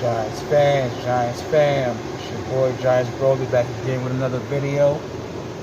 Giants fans, Giants fam, it's your boy Giants Broly back again with another video.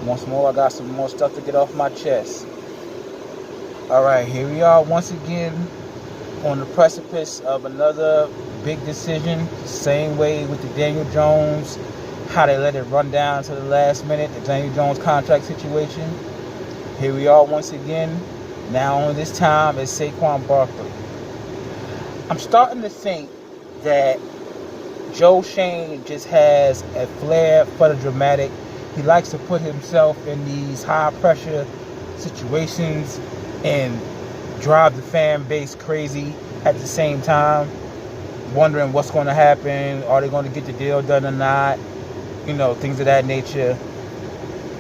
Once more, I got some more stuff to get off my chest. Alright, here we are once again on the precipice of another big decision. Same way with the Daniel Jones, how they let it run down to the last minute, the Daniel Jones contract situation. Here we are once again. Now only this time it's Saquon Barkley. I'm starting to think that Joe Shane just has a flair for the dramatic. He likes to put himself in these high pressure situations and drive the fan base crazy at the same time, wondering what's going to happen. Are they going to get the deal done or not? You know, things of that nature.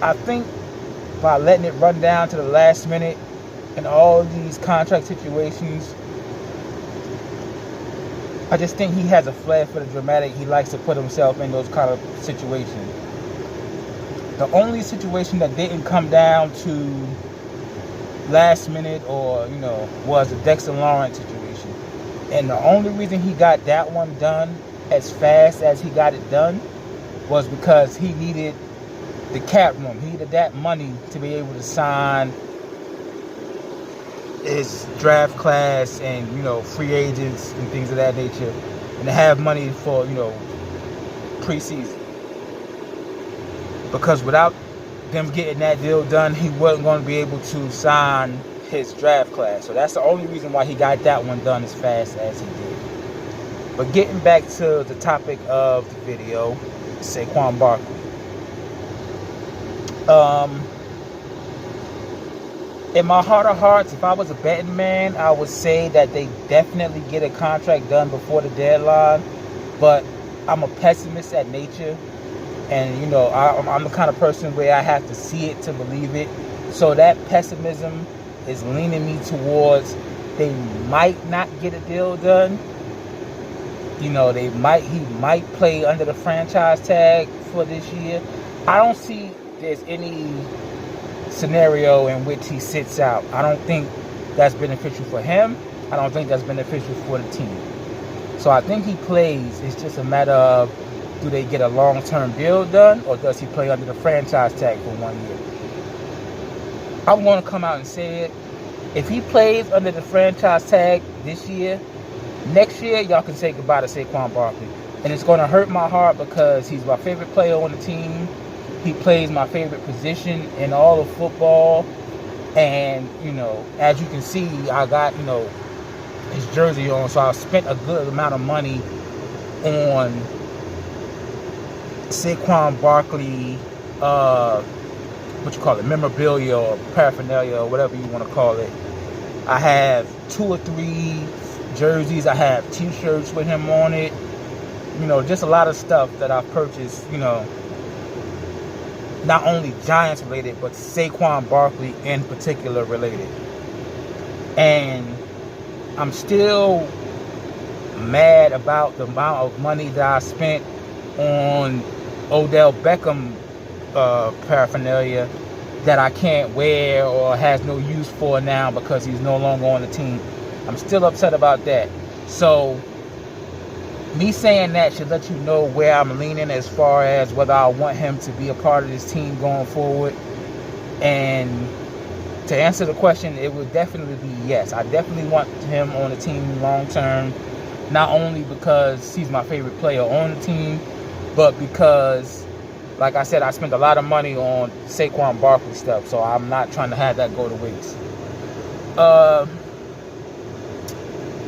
I think by letting it run down to the last minute and all these contract situations, I just think he has a flair for the dramatic. He likes to put himself in those kind of situations. The only situation that didn't come down to last minute was the Dexter Lawrence situation. And the only reason he got that one done as fast as he got it done was because he needed the cap room. He needed that money to be able to sign his draft class and, free agents and things of that nature, and to have money for, preseason. Because without them getting that deal done, he wasn't going to be able to sign his draft class. So that's the only reason why he got that one done as fast as he did. But getting back to the topic of the video, Saquon Barkley. In my heart of hearts, if I was a betting man, I would say that they definitely get a contract done before the deadline. But I'm a pessimist at nature. And, I'm the kind of person where I have to see it to believe it. So that pessimism is leaning me towards they might not get a deal done. He might play under the franchise tag for this year. I don't see there's any scenario in which he sits out. I don't think that's beneficial for him. I don't think that's beneficial for the team. So I think he plays. It's just a matter of, do they get a long-term deal done, or does he play under the franchise tag for 1 year? I'm going to come out and say it. If he plays under the franchise tag this year, next year, y'all can say goodbye to Saquon Barkley. And it's going to hurt my heart because he's my favorite player on the team. He plays my favorite position in all of football. And, as you can see, I got, his jersey on. So I spent a good amount of money on Saquon Barkley, memorabilia or paraphernalia or whatever you want to call it. I have 2 or 3 jerseys. I have t-shirts with him on it. Just a lot of stuff that I've purchased, not only Giants related, but Saquon Barkley in particular related. And I'm still mad about the amount of money that I spent on Odell Beckham paraphernalia that I can't wear or has no use for now because he's no longer on the team. I'm still upset about that. So me saying that should let you know where I'm leaning as far as whether I want him to be a part of this team going forward. And to answer the question, it would definitely be yes. I definitely want him on the team long term, not only because he's my favorite player on the team, but because, like I said, I spent a lot of money on Saquon Barkley stuff, so I'm not trying to have that go to waste.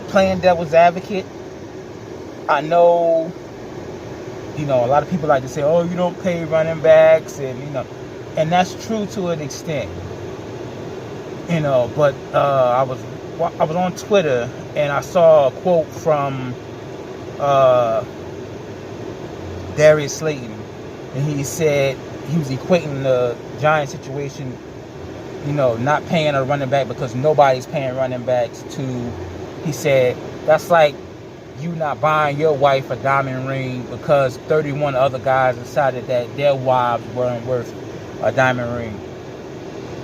Playing devil's advocate, I know, a lot of people like to say, oh, you don't pay running backs, and, and that's true to an extent, but I was on Twitter, and I saw a quote from Darius Slayton, and he said he was equating the Giants situation, not paying a running back because nobody's paying running backs to, he said, that's like you not buying your wife a diamond ring because 31 other guys decided that their wives weren't worth a diamond ring.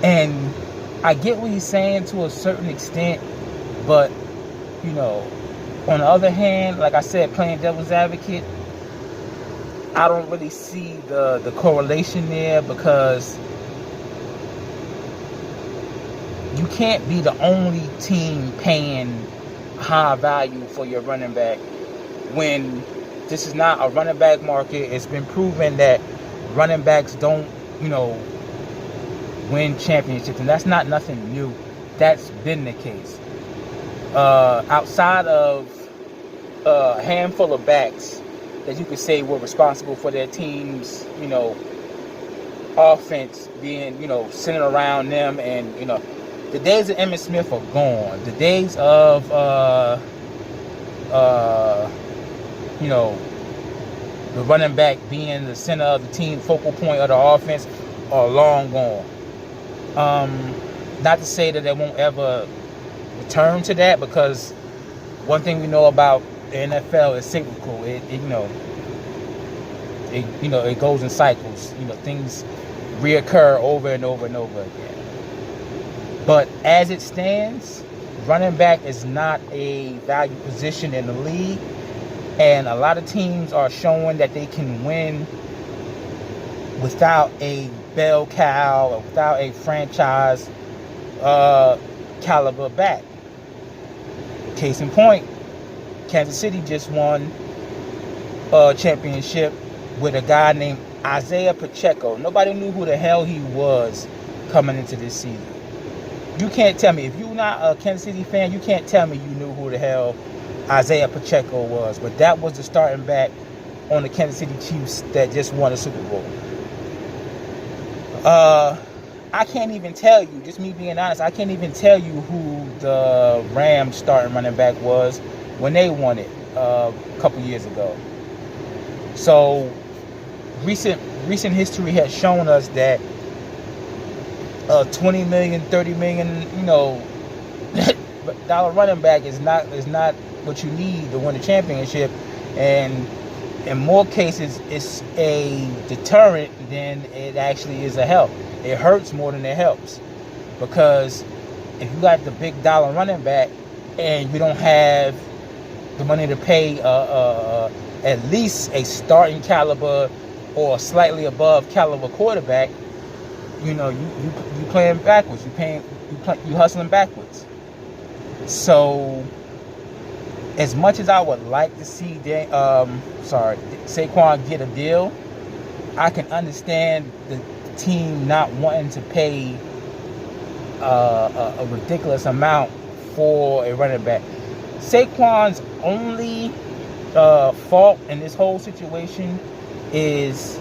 And I get what he's saying to a certain extent, but On the other hand, like I said, playing devil's advocate, I don't really see the correlation there, because you can't be the only team paying high value for your running back when this is not a running back market. It's been proven that running backs don't, win championships, and that's not nothing new. That's been the case. Outside of a handful of backs that you could say were responsible for their team's, offense being, centered around them, and the days of Emmitt Smith are gone. The days of the running back being the center of the team, focal point of the offense, are long gone. Not to say that they won't ever return to that, because one thing we know about the NFL is cyclical. It goes in cycles. Things reoccur over and over and over again. But as it stands, running back is not a value position in the league, and a lot of teams are showing that they can win without a bell cow or without a franchise caliber back. Case in point, Kansas City just won a championship with a guy named Isaiah Pacheco. Nobody knew who the hell he was coming into this season. You can't tell me, if you're not a Kansas City fan, you can't tell me you knew who the hell Isaiah Pacheco was. But that was the starting back on the Kansas City Chiefs that just won a Super Bowl. I can't even tell you, just me being honest, I can't even tell you who the Rams starting running back was when they won it a couple years ago. So recent history has shown us that a $20 million, $30 million, dollar running back is not what you need to win a championship, and in more cases it's a deterrent than it actually is a help. It hurts more than it helps, because if you got the big dollar running back and you don't have the money to pay at least a starting caliber or slightly above caliber quarterback, you playing backwards. You hustling backwards. So, as much as I would like to see Saquon get a deal, I can understand the team not wanting to pay a ridiculous amount for a running back. Saquon's only fault in this whole situation is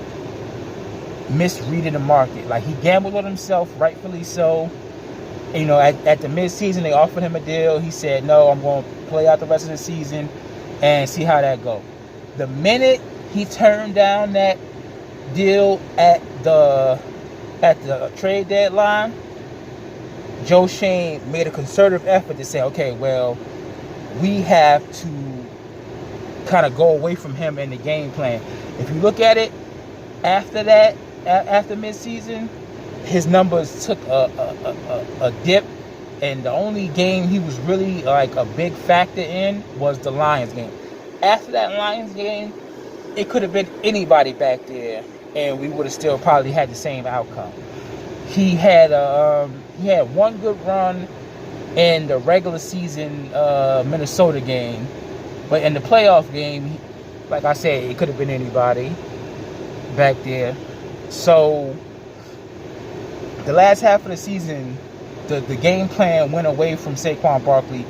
misreading the market. Like, he gambled on himself, rightfully so. At the midseason, they offered him a deal. He said, no, I'm going to play out the rest of the season and see how that goes. The minute he turned down that deal at the trade deadline, Joe Shane made a concerted effort to say, okay, well, we have to kind of go away from him in the game plan. If you look at it, after that, after midseason, his numbers took a dip, and the only game he was really like a big factor in was the Lions game. After that Lions game, it could have been anybody back there, and we would have still probably had the same outcome. He had one good run in the regular season Minnesota game, but in the playoff game, like I said, it could have been anybody back there. So the last half of the season, the game plan went away from Saquon Barkley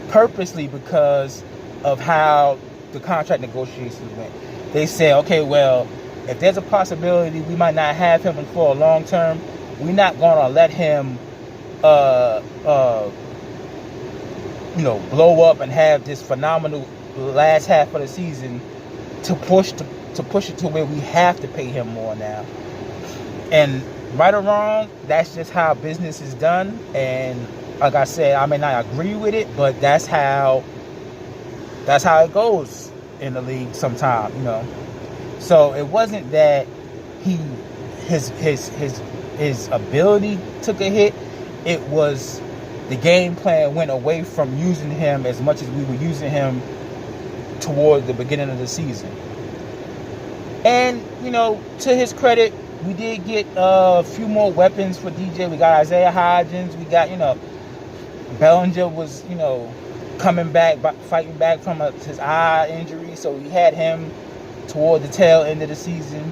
purposely because of how the contract negotiations went. They said, okay, well, if there's a possibility we might not have him for a long term, we're not going to let him blow up and have this phenomenal last half of the season to push it to where we have to pay him more now. And right or wrong, that's just how business is done. And like I said, I may not agree with it, but that's how it goes in the league sometimes, So it wasn't that his ability took a hit. It was the game plan went away from using him as much as we were using him toward the beginning of the season. And, you know, to his credit, we did get a few more weapons for DJ. We got Isaiah Hodgins. We got, you know, Bellinger was, you know, coming back, fighting back from his eye injury. So we had him toward the tail end of the season.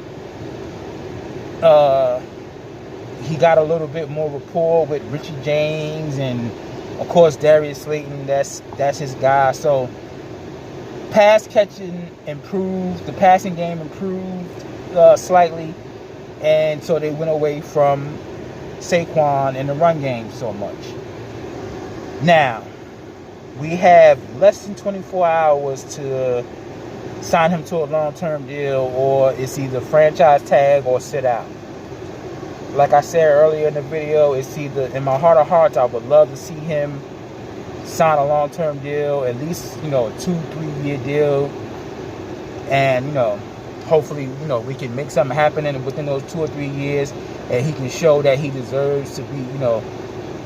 He got a little bit more rapport with Richie James and, of course, Darius Slayton. That's his guy. So pass catching improved. The passing game improved slightly. And so they went away from Saquon in the run game so much. Now, we have less than 24 hours to sign him to a long-term deal, or it's either franchise tag or sit out. Like I said earlier in the video, it's either, in my heart of hearts, I would love to see him sign a long-term deal, at least, you know, a 2-3 year deal, and, you know, hopefully, you know, we can make something happen within those 2 or 3 years, and he can show that he deserves to be, you know,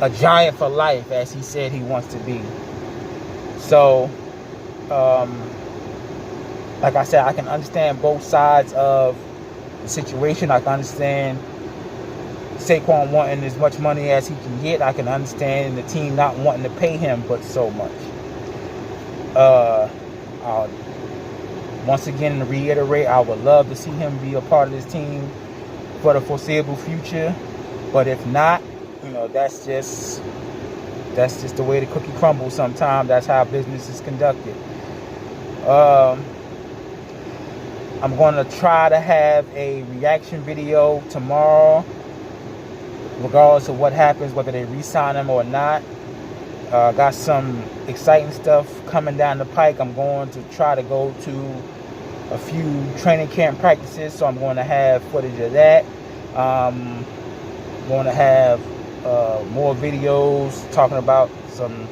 a giant for life, as he said he wants to be. So, like I said, I can understand both sides of the situation. I can understand Saquon wanting as much money as he can get. I can understand the team not wanting to pay him but so much. Once again, to reiterate, I would love to see him be a part of this team for the foreseeable future. But if not, you know, that's just the way the cookie crumbles sometimes. That's how business is conducted. I'm going to try to have a reaction video tomorrow, regardless of what happens, whether they re-sign him or not. Got some exciting stuff coming down the pike. I'm going to try to go to a few training camp practices, so I'm going to have footage of that. I'm going to have more videos talking about some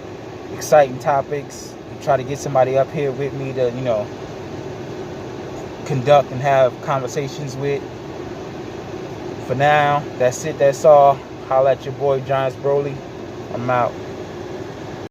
exciting topics. Try to get somebody up here with me to, you know, conduct and have conversations with. For now, that's it. That's all. Holla at your boy, Giants Broly. I'm out.